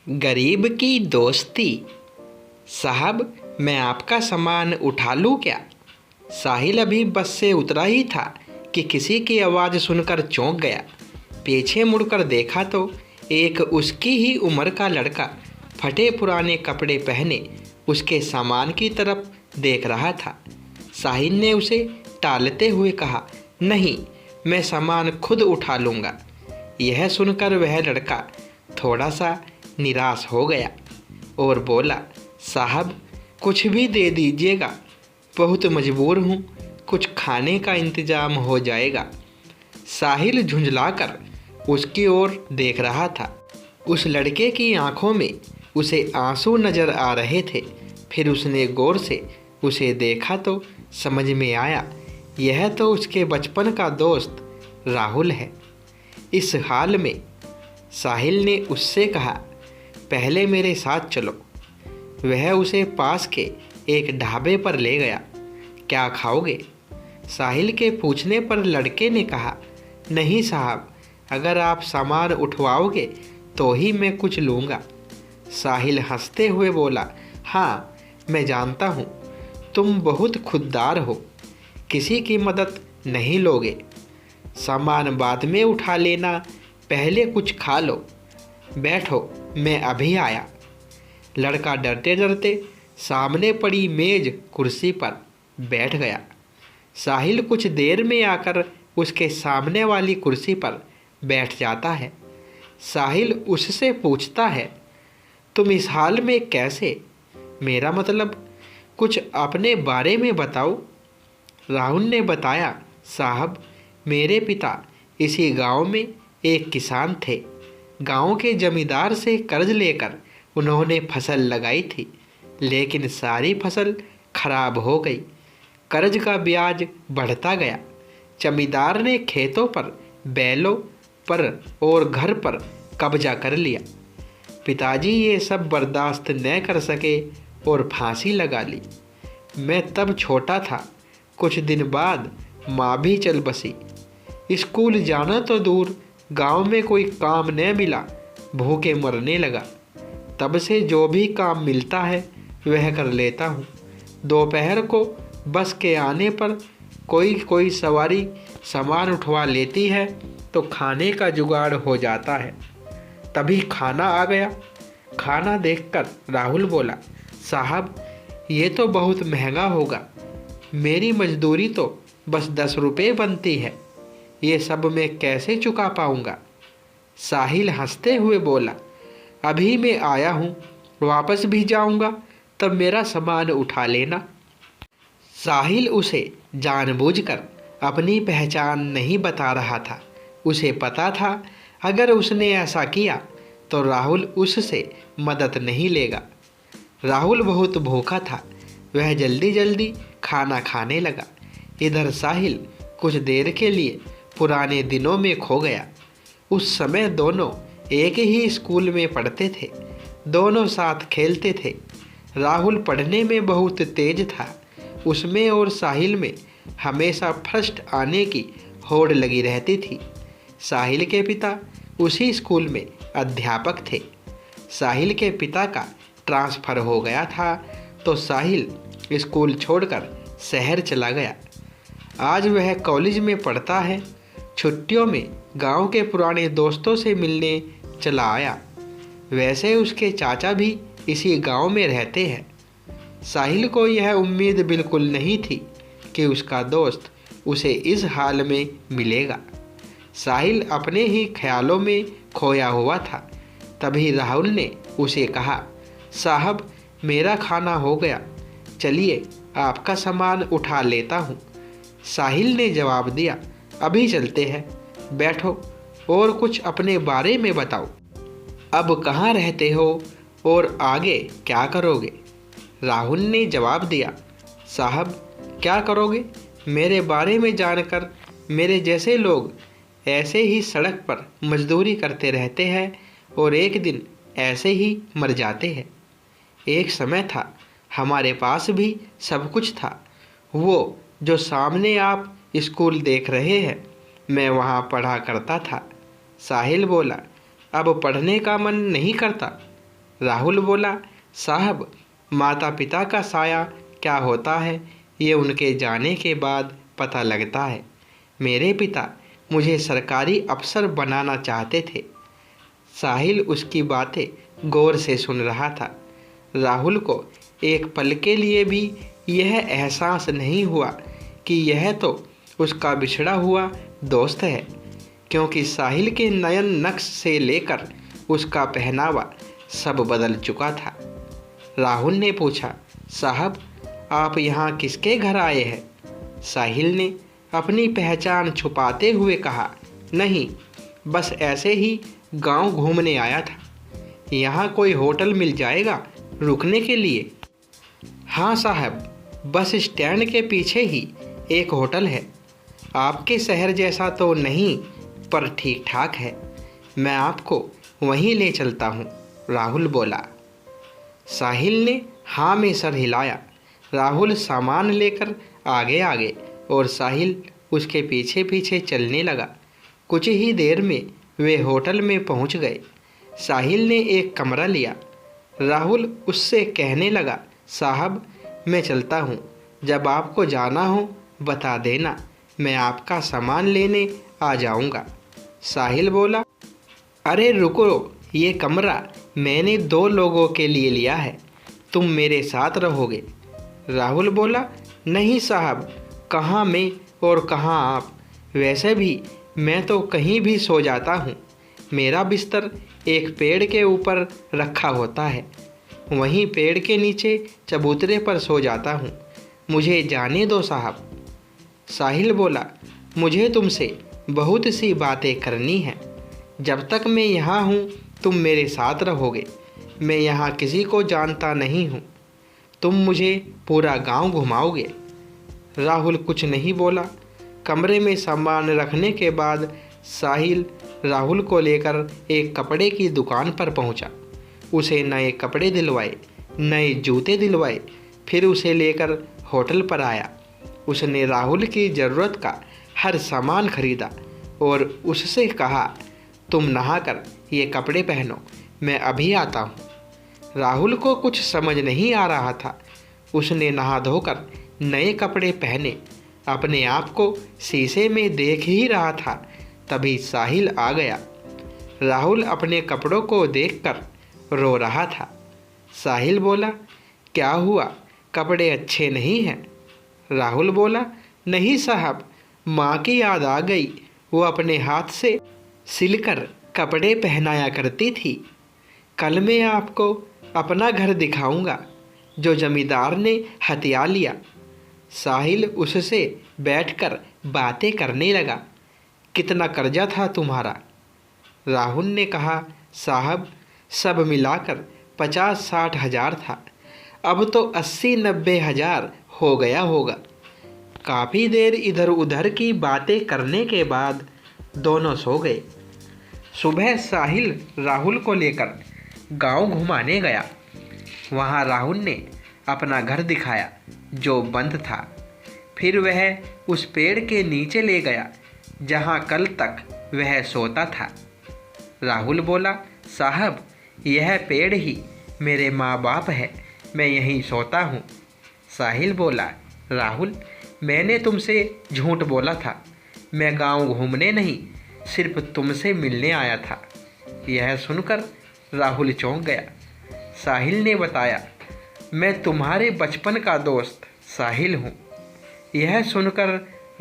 गरीब की दोस्ती। साहब, मैं आपका सामान उठा लूँ क्या? साहिल अभी बस से उतरा ही था कि किसी की आवाज़ सुनकर चौंक गया। पीछे मुड़कर देखा तो एक उसकी ही उम्र का लड़का फटे पुराने कपड़े पहने उसके सामान की तरफ देख रहा था। साहिल ने उसे टालते हुए कहा, नहीं, मैं सामान खुद उठा लूँगा। यह सुनकर वह लड़का थोड़ा सा निराश हो गया और बोला, साहब, कुछ भी दे दीजिएगा, बहुत मजबूर हूँ, कुछ खाने का इंतज़ाम हो जाएगा। साहिल झुंझलाकर उसकी ओर देख रहा था। उस लड़के की आंखों में उसे आंसू नजर आ रहे थे। फिर उसने गौर से उसे देखा तो समझ में आया, यह तो उसके बचपन का दोस्त राहुल है। इस हाल में साहिल ने उससे कहा, पहले मेरे साथ चलो। वह उसे पास के एक ढाबे पर ले गया। क्या खाओगे? साहिल के पूछने पर लड़के ने कहा, नहीं साहब, अगर आप सामान उठवाओगे तो ही मैं कुछ लूँगा। साहिल हंसते हुए बोला, हाँ, मैं जानता हूँ, तुम बहुत खुददार हो, किसी की मदद नहीं लोगे। सामान बाद में उठा लेना, पहले कुछ खा लो। बैठो, मैं अभी आया। लड़का डरते डरते सामने पड़ी मेज कुर्सी पर बैठ गया। साहिल कुछ देर में आकर उसके सामने वाली कुर्सी पर बैठ जाता है। साहिल उससे पूछता है, तुम इस हाल में कैसे? मेरा मतलब, कुछ अपने बारे में बताओ। राहुल ने बताया, साहब, मेरे पिता इसी गांव में एक किसान थे। गांव के जमींदार से कर्ज लेकर उन्होंने फसल लगाई थी, लेकिन सारी फसल खराब हो गई। कर्ज का ब्याज बढ़ता गया। जमींदार ने खेतों पर, बैलों पर और घर पर कब्जा कर लिया। पिताजी ये सब बर्दाश्त न कर सके और फांसी लगा ली। मैं तब छोटा था। कुछ दिन बाद माँ भी चल बसी। स्कूल जाना तो दूर, गांव में कोई काम न मिला, भूखे मरने लगा। तब से जो भी काम मिलता है वह कर लेता हूँ। दोपहर को बस के आने पर कोई कोई सवारी सामान उठवा लेती है तो खाने का जुगाड़ हो जाता है। तभी खाना आ गया। खाना देखकर राहुल बोला, साहब, ये तो बहुत महंगा होगा। मेरी मजदूरी तो बस 10 रुपये बनती है, ये सब मैं कैसे चुका पाऊंगा? साहिल हंसते हुए बोला, अभी मैं आया हूँ, वापस भी जाऊंगा, तब मेरा सामान उठा लेना। साहिल उसे जानबूझकर अपनी पहचान नहीं बता रहा था। उसे पता था, अगर उसने ऐसा किया तो राहुल उससे मदद नहीं लेगा। राहुल बहुत भूखा था। वह जल्दी जल्दी खाना खाने लगा। इधर साहिल कुछ देर के लिए पुराने दिनों में खो गया। उस समय दोनों एक ही स्कूल में पढ़ते थे। दोनों साथ खेलते थे। राहुल पढ़ने में बहुत तेज था। उसमें और साहिल में हमेशा फर्स्ट आने की होड़ लगी रहती थी। साहिल के पिता उसी स्कूल में अध्यापक थे। साहिल के पिता का ट्रांसफ़र हो गया था तो साहिल स्कूल छोड़कर शहर चला गया। आज वह कॉलेज में पढ़ता है। छुट्टियों में गांव के पुराने दोस्तों से मिलने चला आया। वैसे उसके चाचा भी इसी गांव में रहते हैं। साहिल को यह उम्मीद बिल्कुल नहीं थी कि उसका दोस्त उसे इस हाल में मिलेगा। साहिल अपने ही ख्यालों में खोया हुआ था। तभी राहुल ने उसे कहा, साहब, मेरा खाना हो गया, चलिए आपका सामान उठा लेता हूँ। साहिल ने जवाब दिया, अभी चलते हैं, बैठो और कुछ अपने बारे में बताओ। अब कहाँ रहते हो और आगे क्या करोगे? राहुल ने जवाब दिया, साहब, क्या करोगे? मेरे बारे में जानकर मेरे जैसे लोग ऐसे ही सड़क पर मजदूरी करते रहते हैं और एक दिन ऐसे ही मर जाते हैं। एक समय था, हमारे पास भी सब कुछ था। वो जो सामने आप स्कूल देख रहे हैं, मैं वहाँ पढ़ा करता था। साहिल बोला, अब पढ़ने का मन नहीं करता? राहुल बोला, साहब, माता पिता का साया क्या होता है ये उनके जाने के बाद पता लगता है। मेरे पिता मुझे सरकारी अफसर बनाना चाहते थे। साहिल उसकी बातें गौर से सुन रहा था। राहुल को एक पल के लिए भी यह एहसास नहीं हुआ कि यह तो उसका बिछड़ा हुआ दोस्त है, क्योंकि साहिल के नयन नक्श से लेकर उसका पहनावा सब बदल चुका था। राहुल ने पूछा, साहब, आप यहाँ किसके घर आए हैं? साहिल ने अपनी पहचान छुपाते हुए कहा, नहीं, बस ऐसे ही गांव घूमने आया था। यहाँ कोई होटल मिल जाएगा रुकने के लिए? हाँ साहब, बस स्टैंड के पीछे ही एक होटल है। आपके शहर जैसा तो नहीं, पर ठीक ठाक है। मैं आपको वहीं ले चलता हूँ, राहुल बोला। साहिल ने हाँ में सर हिलाया। राहुल सामान लेकर आगे आगे और साहिल उसके पीछे पीछे चलने लगा। कुछ ही देर में वे होटल में पहुंच गए। साहिल ने एक कमरा लिया। राहुल उससे कहने लगा, साहब, मैं चलता हूँ, जब आपको जाना हो बता देना, मैं आपका सामान लेने आ जाऊँगा। साहिल बोला, अरे रुको, ये कमरा मैंने 2 लोगों के लिए लिया है, तुम मेरे साथ रहोगे। राहुल बोला, नहीं साहब, कहाँ मैं और कहाँ आप, वैसे भी मैं तो कहीं भी सो जाता हूँ। मेरा बिस्तर एक पेड़ के ऊपर रखा होता है, वहीं पेड़ के नीचे चबूतरे पर सो जाता हूँ। मुझे जाने दो साहब। साहिल बोला, मुझे तुमसे बहुत सी बातें करनी हैं। जब तक मैं यहाँ हूँ तुम मेरे साथ रहोगे। मैं यहाँ किसी को जानता नहीं हूँ। तुम मुझे पूरा गांव घुमाओगे। राहुल कुछ नहीं बोला। कमरे में सामान रखने के बाद साहिल राहुल को लेकर एक कपड़े की दुकान पर पहुंचा। उसे नए कपड़े दिलवाए, नए जूते दिलवाए, फिर उसे लेकर होटल पर आया। उसने राहुल की ज़रूरत का हर सामान खरीदा और उससे कहा, तुम नहाकर ये कपड़े पहनो, मैं अभी आता हूँ। राहुल को कुछ समझ नहीं आ रहा था। उसने नहा धोकर नए कपड़े पहने, अपने आप को शीशे में देख ही रहा था, तभी साहिल आ गया। राहुल अपने कपड़ों को देखकर रो रहा था। साहिल बोला, क्या हुआ, कपड़े अच्छे नहीं हैं? राहुल बोला, नहीं साहब, माँ की याद आ गई। वो अपने हाथ से सिलकर कपड़े पहनाया करती थी। कल मैं आपको अपना घर दिखाऊंगा जो जमींदार ने हथिया लिया। साहिल उससे बैठकर बातें करने लगा। कितना कर्जा था तुम्हारा? राहुल ने कहा, साहब, सब मिलाकर 50-60 हज़ार था, अब तो 80-90 हज़ार हो गया होगा। काफ़ी देर इधर उधर की बातें करने के बाद दोनों सो गए। सुबह साहिल राहुल को लेकर गांव घुमाने गया। वहां राहुल ने अपना घर दिखाया जो बंद था। फिर वह उस पेड़ के नीचे ले गया जहां कल तक वह सोता था। राहुल बोला, साहब, यह पेड़ ही मेरे माँ बाप है, मैं यहीं सोता हूँ। साहिल बोला, राहुल, मैंने तुमसे झूठ बोला था। मैं गांव घूमने नहीं, सिर्फ तुमसे मिलने आया था। यह सुनकर राहुल चौंक गया। साहिल ने बताया, मैं तुम्हारे बचपन का दोस्त साहिल हूँ। यह सुनकर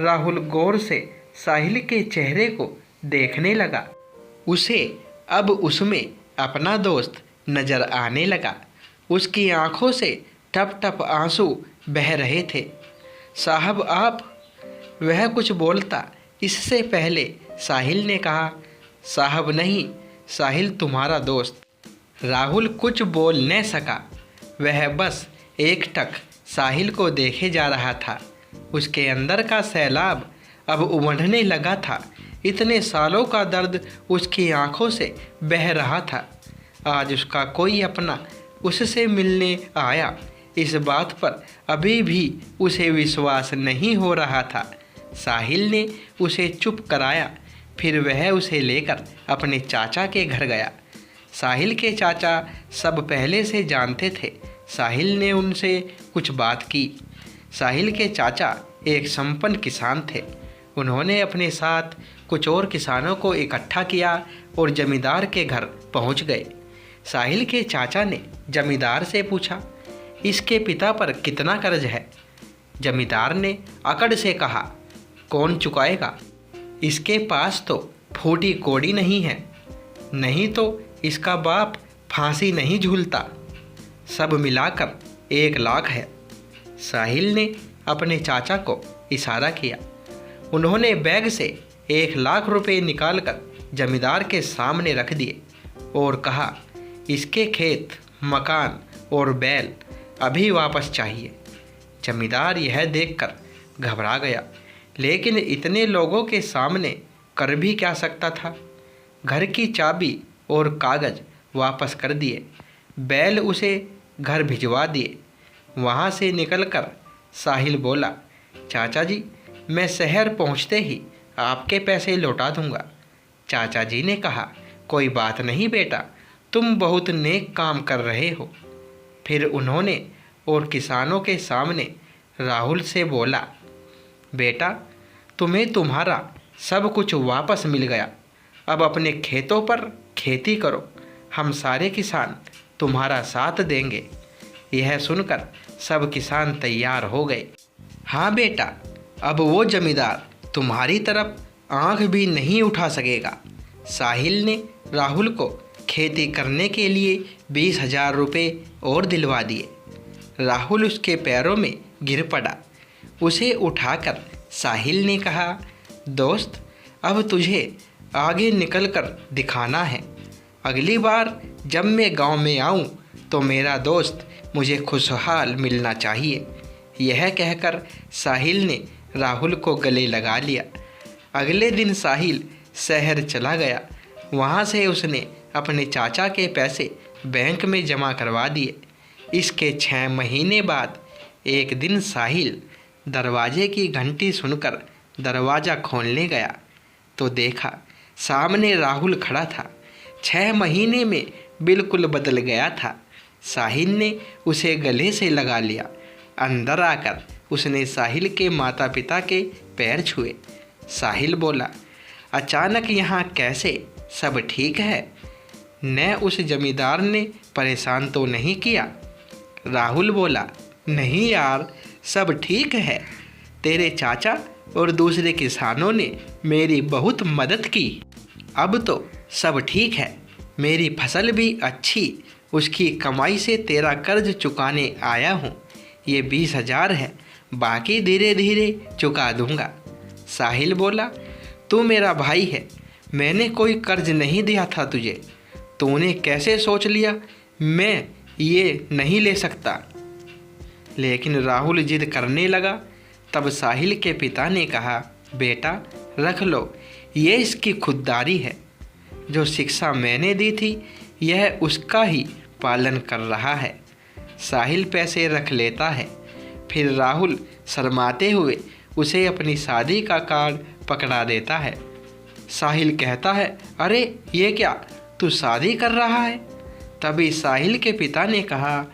राहुल गौर से साहिल के चेहरे को देखने लगा। उसे अब उसमें अपना दोस्त नजर आने लगा। उसकी आंखों से टप टप आंसू बह रहे थे। साहब आप, वह कुछ बोलता इससे पहले साहिल ने कहा, साहब नहीं, साहिल तुम्हारा दोस्त। राहुल कुछ बोल न सका। वह बस एकटक साहिल को देखे जा रहा था। उसके अंदर का सैलाब अब उमड़ने लगा था। इतने सालों का दर्द उसकी आंखों से बह रहा था। आज उसका कोई अपना उससे मिलने आया, इस बात पर अभी भी उसे विश्वास नहीं हो रहा था। साहिल ने उसे चुप कराया। फिर वह उसे लेकर अपने चाचा के घर गया। साहिल के चाचा सब पहले से जानते थे। साहिल ने उनसे कुछ बात की। साहिल के चाचा एक संपन्न किसान थे। उन्होंने अपने साथ कुछ और किसानों को इकट्ठा किया और जमींदार के घर पहुंच गए। साहिल के चाचा ने जमींदार से पूछा, इसके पिता पर कितना कर्ज है? जमींदार ने अकड़ से कहा, कौन चुकाएगा? इसके पास तो फूटी कौड़ी नहीं है, नहीं तो इसका बाप फांसी नहीं झूलता। सब मिलाकर 1 लाख है। साहिल ने अपने चाचा को इशारा किया। उन्होंने बैग से 1 लाख रुपए निकालकर जमींदार के सामने रख दिए और कहा, इसके खेत, मकान और बैल अभी वापस चाहिए। जमींदार यह देखकर घबरा गया, लेकिन इतने लोगों के सामने कर भी क्या सकता था। घर की चाबी और कागज़ वापस कर दिए, बैल उसे घर भिजवा दिए। वहाँ से निकलकर साहिल बोला, चाचा जी, मैं शहर पहुँचते ही आपके पैसे लौटा दूंगा। चाचा जी ने कहा, कोई बात नहीं बेटा, तुम बहुत नेक काम कर रहे हो। फिर उन्होंने और किसानों के सामने राहुल से बोला, बेटा, तुम्हें तुम्हारा सब कुछ वापस मिल गया। अब अपने खेतों पर खेती करो, हम सारे किसान तुम्हारा साथ देंगे। यह सुनकर सब किसान तैयार हो गए। हाँ बेटा, अब वो जमींदार तुम्हारी तरफ आंख भी नहीं उठा सकेगा। साहिल ने राहुल को खेती करने के लिए 20,000 रुपये और दिलवा दिए। राहुल उसके पैरों में गिर पड़ा। उसे उठाकर साहिल ने कहा, दोस्त, अब तुझे आगे निकलकर दिखाना है। अगली बार जब मैं गांव में आऊं तो मेरा दोस्त मुझे खुशहाल मिलना चाहिए। यह कहकर साहिल ने राहुल को गले लगा लिया। अगले दिन साहिल शहर चला गया। वहाँ से उसने अपने चाचा के पैसे बैंक में जमा करवा दिए। इसके 6 महीने बाद एक दिन साहिल दरवाजे की घंटी सुनकर दरवाज़ा खोलने गया तो देखा सामने राहुल खड़ा था। 6 महीने में बिल्कुल बदल गया था। साहिल ने उसे गले से लगा लिया। अंदर आकर उसने साहिल के माता पिता के पैर छुए। साहिल बोला, अचानक यहाँ कैसे? सब ठीक है? न उस जमींदार ने परेशान तो नहीं किया? राहुल बोला, नहीं यार, सब ठीक है। तेरे चाचा और दूसरे किसानों ने मेरी बहुत मदद की। अब तो सब ठीक है। मेरी फसल भी अच्छी, उसकी कमाई से तेरा कर्ज चुकाने आया हूँ। ये 20,000 है, बाकी धीरे धीरे चुका दूँगा। साहिल बोला, तू मेरा भाई है, मैंने कोई कर्ज नहीं दिया था तुझे। तूने कैसे सोच लिया मैं ये नहीं ले सकता? लेकिन राहुल जिद करने लगा। तब साहिल के पिता ने कहा, बेटा रख लो, ये इसकी खुददारी है। जो शिक्षा मैंने दी थी यह उसका ही पालन कर रहा है। साहिल पैसे रख लेता है। फिर राहुल शर्माते हुए उसे अपनी शादी का कार्ड पकड़ा देता है। साहिल कहता है, अरे ये क्या, तू शादी कर रहा है? तभी साहिल के पिता ने कहा,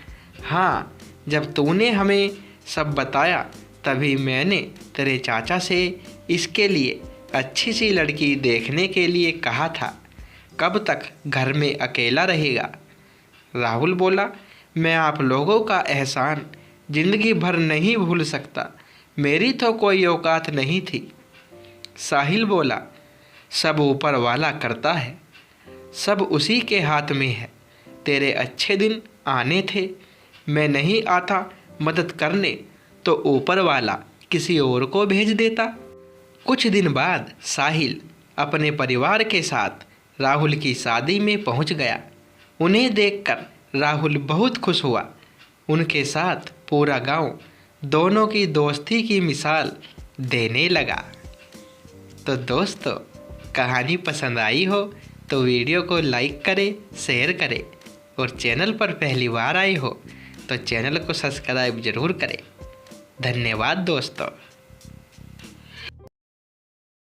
हाँ, जब तूने हमें सब बताया तभी मैंने तेरे चाचा से इसके लिए अच्छी सी लड़की देखने के लिए कहा था। कब तक घर में अकेला रहेगा? राहुल बोला, मैं आप लोगों का एहसान जिंदगी भर नहीं भूल सकता। मेरी तो कोई औकात नहीं थी। साहिल बोला, सब ऊपर वाला करता है, सब उसी के हाथ में है। तेरे अच्छे दिन आने थे, मैं नहीं आता मदद करने तो ऊपर वाला किसी और को भेज देता। कुछ दिन बाद साहिल अपने परिवार के साथ राहुल की शादी में पहुंच गया। उन्हें देखकर राहुल बहुत खुश हुआ। उनके साथ पूरा गांव दोनों की दोस्ती की मिसाल देने लगा। तो दोस्तों, कहानी पसंद आई हो तो वीडियो को लाइक करें, शेयर करें और चैनल पर पहली बार आए हो तो चैनल को सब्सक्राइब ज़रूर करें। धन्यवाद दोस्तों।